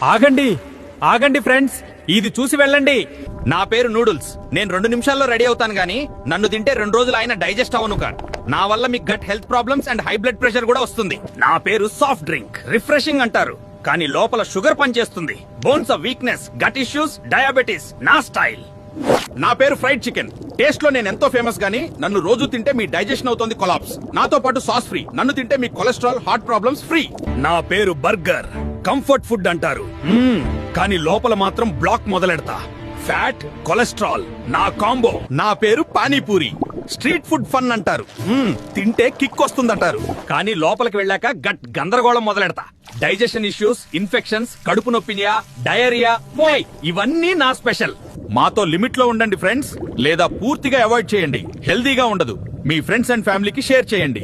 ఆగండి ఆగండి ఫ్రెండ్స్, ఇది చూసి వెళ్ళండి. నా పేరు నూడిల్స్. నేను 2 నిమిషాల్లో రెడీ అవుతాను గానీ నన్ను తింటే 2 రోజులు అయినా డైజెస్ట్ అవ్వను కాదు. నా వల్ల మీకు gut health problems and high blood pressure కూడా వస్తుంది. నా పేరు సాఫ్ట్ డ్రింక్. రిఫ్రెషింగ్ అంటారు కానీ లోపల షుగర్ పనిచేస్తుంది. Bones of weakness, gut issues, diabetes నా స్టైల్. నా పేరు ఫ్రైడ్ చికెన్. టేస్ట్ లో నేను ఎంతో ఫేమస్ గానీ నన్ను రోజు తింటే మీ డైజెషన్ అవుతుంది కొలాప్స్. నాతో పాటు సాస్ ఫ్రీ. నన్ను తింటే మీ కొలెస్ట్రాల్, హార్ట్ ప్రాబ్లమ్స్ ఫ్రీ. నా పేరు బర్గర్. కంఫర్ట్ ఫుడ్ అంటారు కానీ లోపల మాత్రం బ్లాక్ మొదలెడతా. ఫ్యాట్, కొలెస్ట్రాల్ నా కాంబో. నా పేరు పానీపూరి. స్ట్రీట్ ఫుడ్ ఫన్ అంటారు. తింటే కిక్ వస్తుందంటారు కానీ లోపలికి వెళ్ళాక గట్ గందరగోళం మొదలెడతా. డైజెషన్ ఇష్యూస్, ఇన్ఫెక్షన్స్, కడుపు నొప్పినియా, డయేరియా ఇవన్నీ నా స్పెషల్. మాతో లిమిట్ లో ఉండండి ఫ్రెండ్స్, లేదా పూర్తిగా అవాయిడ్ చేయండి. హెల్దీగా ఉండదు. మీ ఫ్రెండ్స్ అండ్ ఫ్యామిలీకి షేర్ చేయండి.